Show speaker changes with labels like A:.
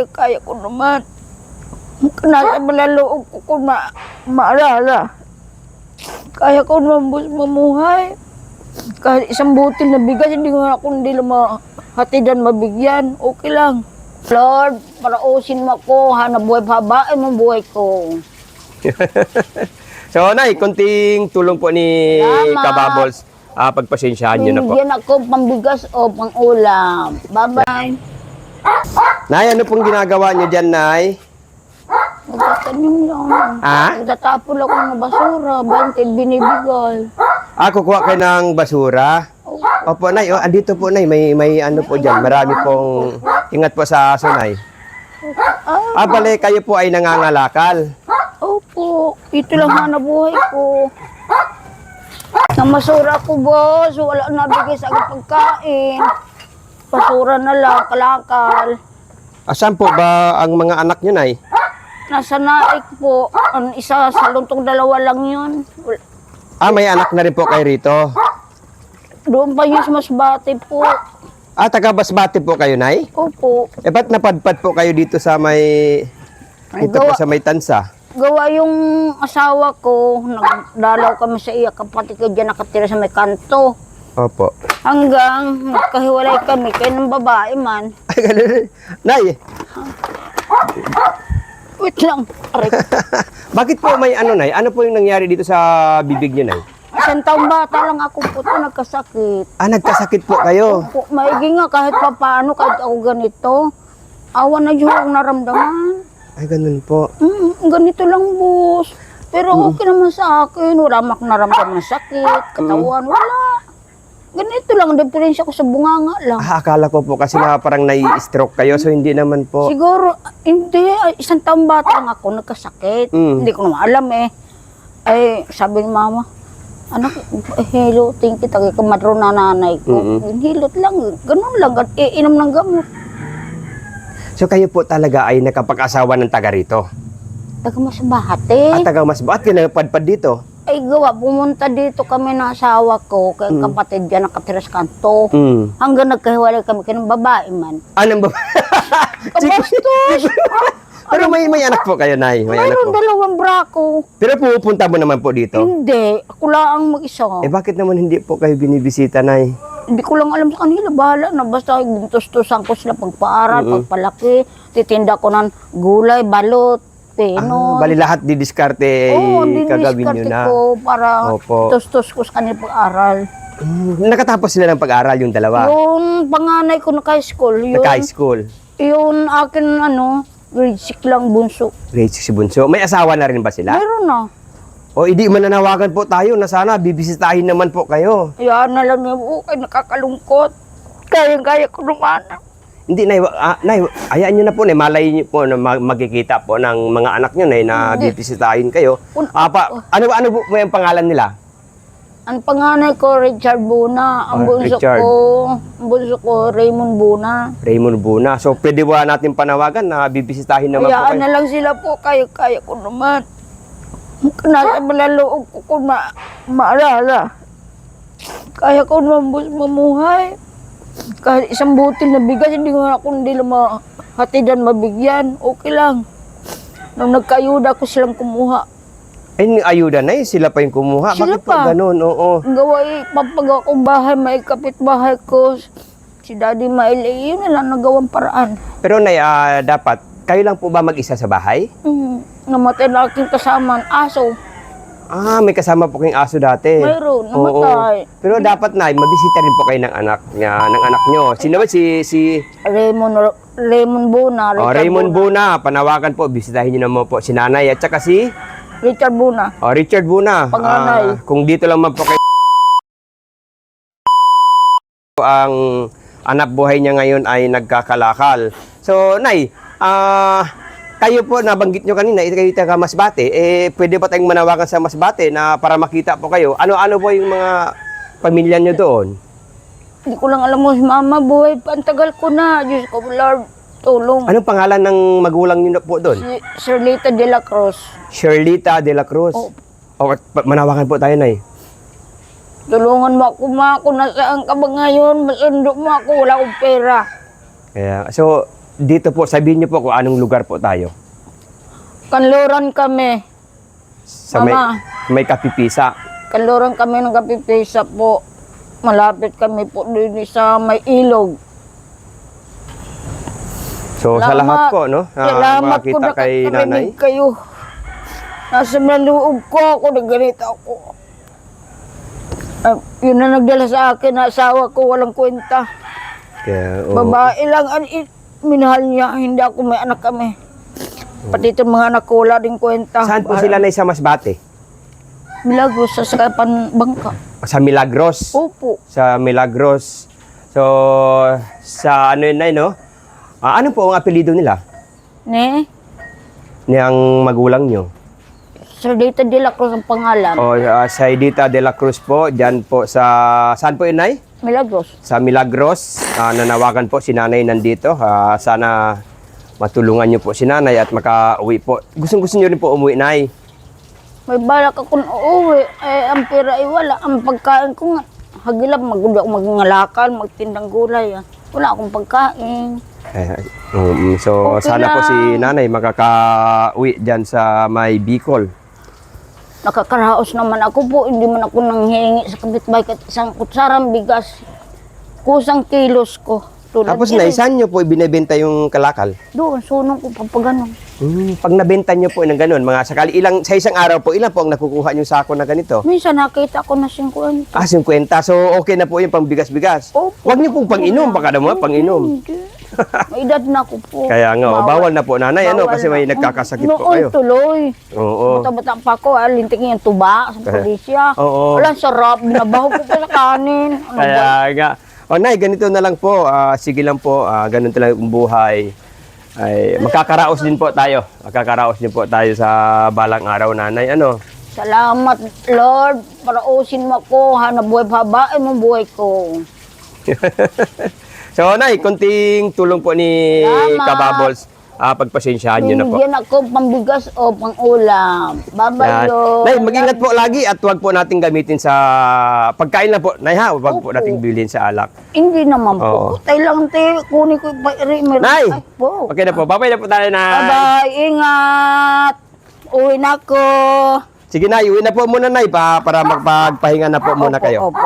A: Kaya ko naman. Nasa malaloob ko kung maalala. Kaya ko naman mamuhay. Kahit isang butil na bigas, hindi ko na kundi mahatidan mabigyan. Okay lang. Lord, parausin mo ko, hanap buhay pabain mo buhay ko.
B: So, Nay, konting tulong po ni
A: Salamat.
B: Kababols. Pagpasensyahan nyo na po.
A: Binigyan ako pambigas o pang-ulam. Bye-bye.
B: Nay, ano pong ginagawa nyo dyan, Nay?
A: Nagtatanim lang.
B: Ah?
A: Nagtatapon ako ng basura. 20 binibigay.
B: Kukuha kayo ng basura. Opo, Nay. Andito po, Nay. May ano po dyan. Marami pong ingat po sa aso, Nay. Bale, kayo po ay nangangalakal.
A: Opo. Ito lang hanap buhay ko. Namasura ko, boss. Wala nabigay sa aking pagkain. Basura na lang, kalakal.
B: Saan po ba ang mga anak nyo, Nay?
A: Nasa naik po. Ang isa sa luntong dalawa lang yun.
B: May anak na rin po kayo rito.
A: Doon pa yung sa Masbate po.
B: Taga Basbate po kayo, Nay?
A: Opo.
B: Ba't napadpad po kayo dito sa dito po sa may Tansa?
A: Gawa yung asawa ko, nagdalaw kami sa iya, kapatid ko dyan nakatira sa may kanto.
B: Opo.
A: Hanggang nagkahiwalay kami, kayo ng babae man.
B: Ay, ganun. Nay,
A: Wait lang, aray.
B: bakit po may ano, Nay? Ano po yung nangyari dito sa bibig niyo, Nay?
A: Isang taong bata lang ako po ito, nagkasakit.
B: Nagkasakit po kayo.
A: Maigi nga kahit pa paano, kahit ako ganito. Awa na Diyos ang naramdaman.
B: Ay, ganun po.
A: Ganito lang, boss. Pero okay naman sa akin. Wala mak naramdaman ng sakit, katawan, wala. Ganito lang, diferensya ko sa bunganga lang.
B: Akala ko po kasi na parang nai-stroke kayo, so hindi naman po.
A: Siguro, hindi. Isang taong bata lang ako, nagkasakit. Hindi ko naman alam eh. Ay, sabi ni mama, anak, hello, thank you, tagay ka madro na nanay ko. Hilot lang, ganun lang, inom ng gamot.
B: So kayo po talaga ay nakapag-asawa ng taga rito?
A: Taga Masbate.
B: Taga Masbate, kayo nagpadpad dito?
A: Ay gawa, pumunta dito kami ng asawa ko, kay kapatid dyan, nakatira sa kanto. Hanggang nagkahiwalay kami, kaya ng babae man.
B: Anong ba?
A: Kabastos!
B: Pero may anak po kayo, Nay. May anak
A: Mayroon
B: po.
A: dalawang brako.
B: Pero pupunta mo naman po dito?
A: Hindi, ako lang ang mag-isa.
B: Bakit naman hindi po kayo binibisita, Nay?
A: Hindi ko lang alam sa kanila, bahala na. Basta gintos-tosan ko sila pagpaaral, pagpalaki. Titinda ko ng gulay, balot, peno.
B: Bali lahat didiskarte kagawin nyo na.
A: ko para
B: Opo.
A: tos-tos ko sa kanila pag-aral.
B: Nakatapos sila ng pag-aral yung dalawa?
A: Yung panganay ko na high school, yun.
B: Naka-high school?
A: Yun akin, grade 6 lang bunso.
B: Grade 6 si Bunso. May asawa na rin ba sila?
A: Meron na.
B: Hindi mananawagan po tayo na sana bibisitahin naman po kayo.
A: Yan na lang yung okay, nakakalungkot. Kaya ko naman.
B: Hindi, Nay, Nay, hayaan nyo na po, Nay. Malay nyo po na magkikita po ng mga anak nyo, Nay, na bibisitahin kayo. Ano po may ang pangalan nila?
A: Ang panganay ko, Richard Buna. Ang
B: Richard.
A: bunso ko, Raymond Buna.
B: Raymond Buna. So, pwede ba natin panawagan na bibisitahin naman po
A: Hayaan
B: kayo?
A: na lang sila po, kaya ko naman. Nasa malaloob ko kung maalala. Kaya ko naman mamuhay. Kahit isang butil na bigas, hindi ko na kundi mahatidan mabigyan. Okay lang. Nung nagkayuda ko silang kumuha.
B: Ay, ayuda, Nay. Sila pa yung kumuha.
A: Sila
B: Bakit po
A: pa.
B: ganun? Oo.
A: Gaway, papagawa kong bahay, may kapitbahay ko. Si Daddy Maile, yun na lang nagawang paraan.
B: Pero, Nay, dapat, kayo lang po ba mag-isa sa bahay?
A: Namatay na aking kasama, aso.
B: May kasama po kayong aso dati.
A: Mayroon,
B: Oo.
A: namatay.
B: Pero dapat, Nay, mabisita rin po kayo ng anak nyo. Sino ba si
A: Raymond Buna.
B: Raymond Buna? Panawagan po, bisitahin nyo naman po si Nanay at saka si
A: Richard Buna.
B: Richard Buna.
A: Panganay.
B: Kung dito lang man po kayo ang anak buhay niya ngayon ay nagkakalakal. So, Nay, kayo po, nabanggit nyo kanina, kayo taga Masbate, pwede ba tayong manawagan sa Masbate na para makita po kayo? Ano po yung mga pamilya nyo doon?
A: Hindi ko lang alam mo si Mama, buhay pa. Ang tagal ko na. Diyos ko, Lord, tulong.
B: Anong pangalan ng magulang nyo po doon?
A: Si Sirlita de la Cruz.
B: Sherlita de la Cruz. Manawagan po tayo, Nay.
A: Tulungan mo ako, Ma. Kung nasaan ka ba ngayon, masundo mo ako. Wala akong pera.
B: Kaya, so, dito po, sabihin niyo po kung anong lugar po tayo.
A: Kanluran kami.
B: Sa may,
A: Mama.
B: may Kapipisa.
A: Kanluran kami ng Kapipisa po. Malapit kami po din sa may ilog.
B: So, sa lahat po, no?
A: Salamat po
B: makita kay nanay.
A: nakakarinig kayo. Nasa loob ko ako, nagganito ako. Yun na nagdala sa akin na asawa ko, walang kwenta.
B: Kaya, oo.
A: Babae lang, minahal niya, hindi ako may anak kami. Pati itong mga anak ko, wala din kwenta.
B: Saan po sila na sa Masbate?
A: Milagros sa Sakapan Bangka.
B: Sa Milagros.
A: Opo.
B: Sa Milagros. So, sa ano yun, Nay, no? Ano po ang apelido nila?
A: Ne?
B: Niyang magulang nyo?
A: Sir Dita de la Cruz ang pangalan.
B: O, sa Edita de la Cruz po, dyan po sa... Saan po yun, Nay?
A: Milagros.
B: Sa Milagros. Nanawagan po si nanay nandito. Sana matulungan nyo po si nanay at makauwi po. Gusto nyo rin po umuwi, Nay.
A: May balak akong uuwi. Ang pera ay wala. Ang pagkain ko nga. Hagilap, magulo ako magngalakal, magtindang gulay. Wala akong pagkain.
B: So,
A: Okay
B: sana po
A: lang.
B: si nanay makakauwi dyan sa may Bicol.
A: Nakakaraos naman ako po. Hindi man ako nanghihingi sa kapitbahay kahit isang kutsarang bigas. Kusang kilos ko. Tulad
B: Tapos,
A: niyan.
B: Nay, saan nyo po ibinebenta yung kalakal?
A: Doon, sunong ko papaganon.
B: Pag nabenta nyo po ng ganun, mga sakali, sa isang araw po, ilan po ang nakukuha nyo sako na ganito?
A: Minsan nakita ko na 50.
B: 50. So, okay na po yung pang bigas-bigas.
A: Opo.
B: Huwag nyo pong pang-inom, baka naman pang-inom.
A: Hindi. May edad na ako po.
B: Kaya nga, bawal na po, nanay, ano,
A: Bawal
B: kasi may
A: na.
B: nagkakasakit po
A: Noon
B: kayo.
A: tuloy.
B: Oo.
A: Bata-bata pa ako, linting yung tuba sa pulisya.
B: Oo.
A: Wala, sarap. Binabaho ko pa sa kanin. Ano ba?
B: Kaya nga. O, Nay, ganito na lang po. Sige lang po. Ganun talaga ang buhay. Ay, magkakaraos din po tayo. Magkakaraos din po tayo sa balang araw, nanay. Ano?
A: Salamat, Lord. Parausin mo ko. Hanap buhay, pabain mo buhay ko.
B: So, Nay, konting tulong po ni
A: Salamat.
B: Kababols. Pagpasensyahan nyo na po.
A: Binigyan ako pambigas o pang-ulam. Bye-bye,
B: Yan.
A: Lord.
B: Nay, mag-ingat po lagi at huwag po nating gamitin sa pagkain lang po. Nay, ha? Huwag po
A: Opo.
B: nating bilhin sa alak.
A: Hindi naman
B: Oo.
A: po. Tayo lang, kunin ko yung
B: Nay!
A: Ay, po.
B: Okay na po. Babay na po tayo, Nay.
A: Bye-bye. Ingat. Uwi na ako.
B: Sige, Nay. Uwi na po muna, Nay, para magpagpahinga na po muna
A: Opo,
B: kayo.
A: Opo.